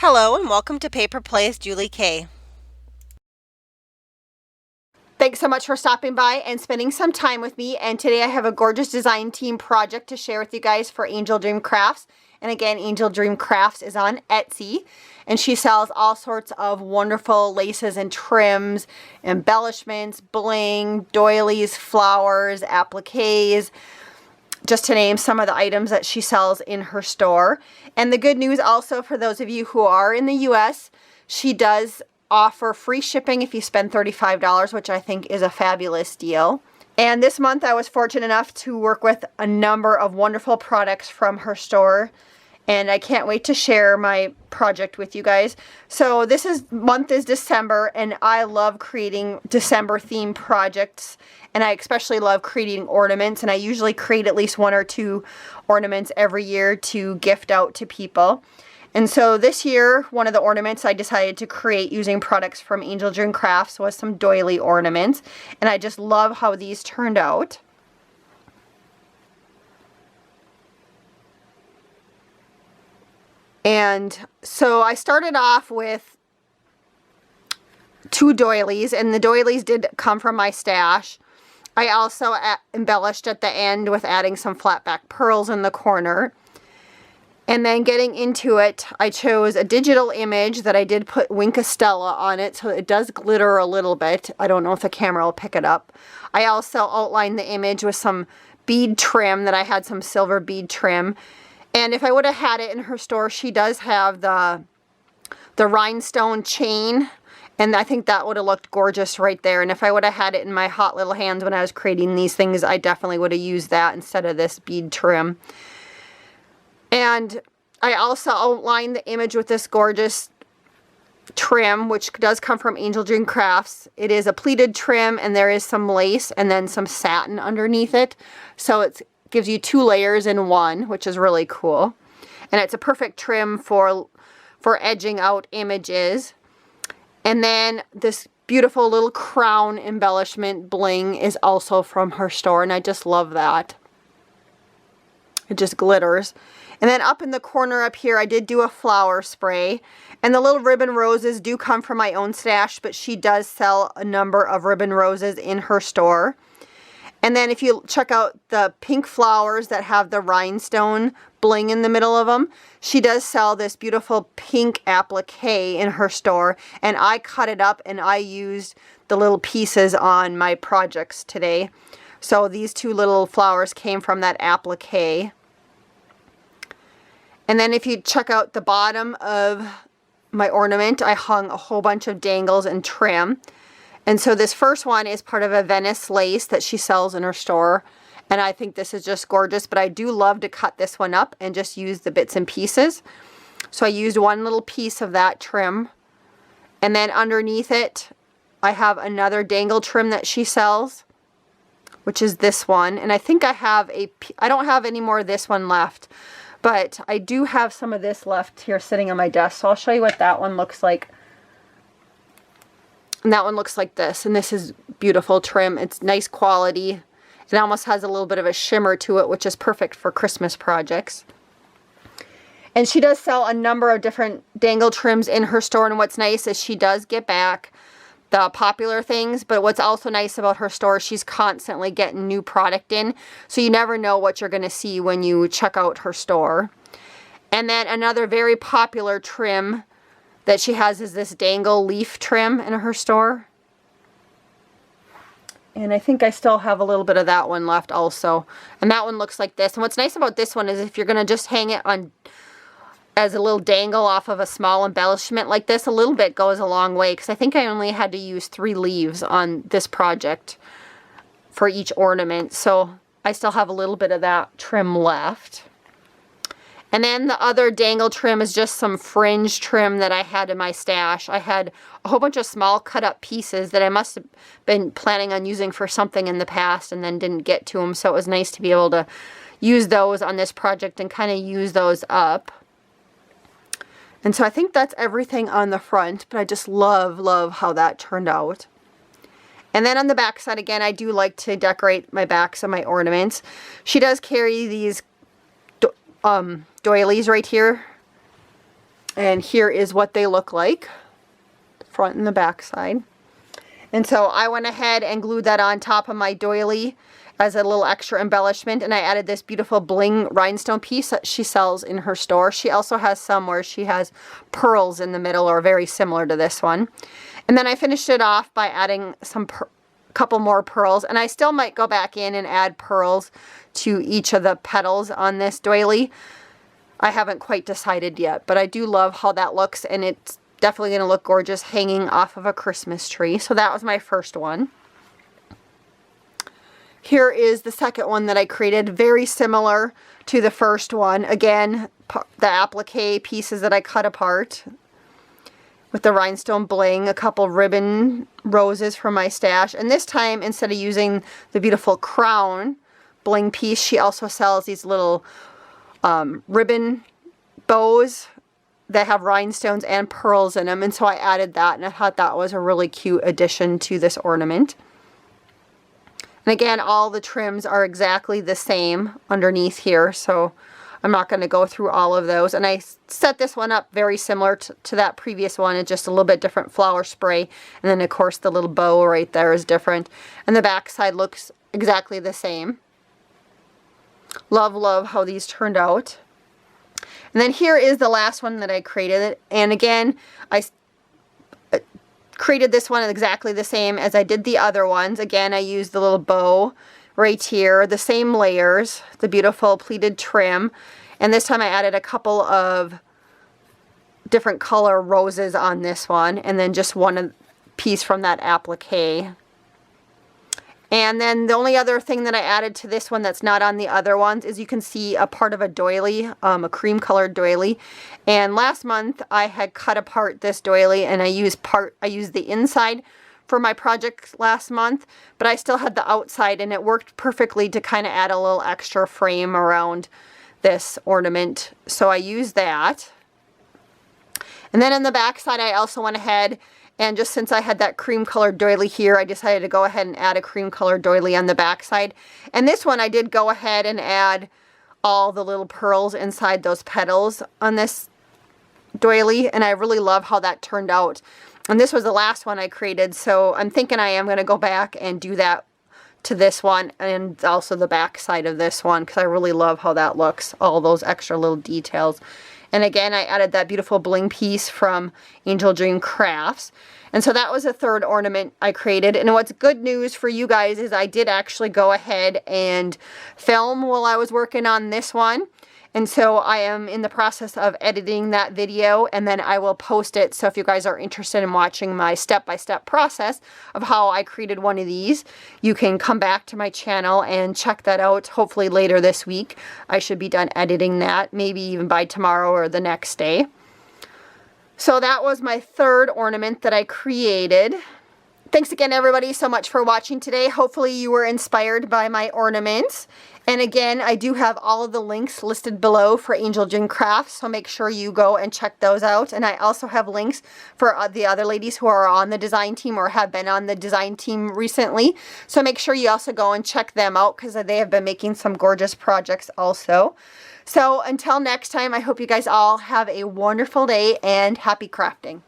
Hello and welcome to Paper Plays Julie K. Thanks so much for stopping by and spending some time with me. And today I have a gorgeous design team project to share with you guys for Angel Dream Crafts. And again, Angel Dream Crafts is on Etsy. And she sells all sorts of wonderful laces and trims, embellishments, bling, doilies, flowers, appliques, just to name some of the items that she sells in her store. And the good news also for those of you who are in the US, she does offer free shipping if you spend $35, which I think is a fabulous deal. And this month I was fortunate enough to work with a number of wonderful products from her store. And I can't wait to share my project with you guys. So month is December, and I love creating December themed projects. And I especially love creating ornaments, and I usually create at least 1 or 2 ornaments every year to gift out to people. And so this year, one of the ornaments I decided to create using products from Angel Dream Crafts was some doily ornaments. And I just love how these turned out. And so I started off with 2 doilies, and the doilies did come from my stash. I also embellished at the end with adding some flat back pearls in the corner. And then getting into it, I chose a digital image that I did put Winkastella on it, so it does glitter a little bit. I don't know if the camera will pick it up. I also outlined the image with some bead trim that I had, some silver bead trim. And if I would have had it in her store, she does have the rhinestone chain, and I think that would have looked gorgeous right there. And if I would have had it in my hot little hands when I was creating these things, I definitely would have used that instead of this bead trim. And I also outlined the image with this gorgeous trim, which does come from Angel Dream Crafts. It is a pleated trim, and there is some lace and then some satin underneath it. So it gives you 2 layers in one, which is really cool. And it's a perfect trim for edging out images. And then this beautiful little crown embellishment bling is also from her store, and I just love that. It just glitters. And then up in the corner up here, I did do a flower spray. And the little ribbon roses do come from my own stash, but she does sell a number of ribbon roses in her store. And then if you check out the pink flowers that have the rhinestone bling in the middle of them, she does sell this beautiful pink applique in her store. And I cut it up and I used the little pieces on my projects today. So these 2 little flowers came from that applique. And then if you check out the bottom of my ornament, I hung a whole bunch of dangles and trim. And so this first one is part of a Venice lace that she sells in her store. And I think this is just gorgeous, but I do love to cut this one up and just use the bits and pieces. So I used 1 little piece of that trim. And then underneath it, I have another dangle trim that she sells, which is this one. And I think I don't have any more of this one left. But I do have some of this left here sitting on my desk. So I'll show you what that one looks like. And that one looks like this. And this is beautiful trim. It's nice quality. It almost has a little bit of a shimmer to it, which is perfect for Christmas projects. And she does sell a number of different dangle trims in her store. And what's nice is she does get back the popular things, but what's also nice about her store, she's constantly getting new product in, so you never know what you're going to see when you check out her store. And then another very popular trim that she has is this dangle leaf trim in her store. And I think I still have a little bit of that one left also. And that one looks like this. And what's nice about this one is if you're going to just hang it on as a little dangle off of a small embellishment like this, a little bit goes a long way, because I think I only had to use 3 leaves on this project for each ornament. So I still have a little bit of that trim left. And then the other dangle trim is just some fringe trim that I had in my stash. I had a whole bunch of small cut up pieces that I must have been planning on using for something in the past and then didn't get to them. So it was nice to be able to use those on this project and kind of use those up. And so I think that's everything on the front, but I just love how that turned out. And then on the back side, again, I do like to decorate my backs of my ornaments. She does carry these doilies right here. And here is what they look like, front and the back side. And so I went ahead and glued that on top of my doily as a little extra embellishment, and I added this beautiful bling rhinestone piece that she sells in her store. She also has some where she has pearls in the middle, or very similar to this one. And then I finished it off by adding some couple more pearls, and I still might go back in and add pearls to each of the petals on this doily. I haven't quite decided yet, but I do love how that looks, and it's definitely going to look gorgeous hanging off of a Christmas tree. So that was my first one. Here is the second one that I created, very similar to the first one. Again, the applique pieces that I cut apart with the rhinestone bling, a couple ribbon roses from my stash. And this time, instead of using the beautiful crown bling piece, she also sells these little ribbon bows that have rhinestones and pearls in them. And so I added that, and I thought that was a really cute addition to this ornament. And again, all the trims are exactly the same underneath here, so I'm not going to go through all of those. And I set this one up very similar to that previous one. It's just a little bit different flower spray. And then, of course, the little bow right there is different. And the back side looks exactly the same. Love, love how these turned out. And then here is the last one that I created. And again, I created this one exactly the same as I did the other ones. Again, I used the little bow right here, the same layers, the beautiful pleated trim. And this time I added a couple of different color roses on this one, and then just one piece from that applique. And then the only other thing that I added to this one that's not on the other ones is you can see a part of a doily, a cream colored doily. And last month I had cut apart this doily, and I used the inside for my project last month, but I still had the outside, and it worked perfectly to kind of add a little extra frame around this ornament. So I used that. And then on the back side I also went ahead, and just since I had that cream colored doily here, I decided to go ahead and add a cream colored doily on the back side. And this one I did go ahead and add all the little pearls inside those petals on this doily, and I really love how that turned out. And this was the last one I created, so I'm thinking I am going to go back and do that to this one, and also the back side of this one, because I really love how that looks, all those extra little details. And again, I added that beautiful bling piece from AngelDreamCrafts. And so that was a third ornament I created. And what's good news for you guys is I did actually go ahead and film while I was working on this one. And so I am in the process of editing that video, and then I will post it. So if you guys are interested in watching my step-by-step process of how I created one of these, you can come back to my channel and check that out. Hopefully later this week, I should be done editing that, maybe even by tomorrow or the next day. So that was my third ornament that I created. Thanks again, everybody, so much for watching today. Hopefully you were inspired by my ornaments. And again, I do have all of the links listed below for AngelDreamCrafts, so make sure you go and check those out. And I also have links for the other ladies who are on the design team or have been on the design team recently. So make sure you also go and check them out, because they have been making some gorgeous projects also. So until next time, I hope you guys all have a wonderful day and happy crafting.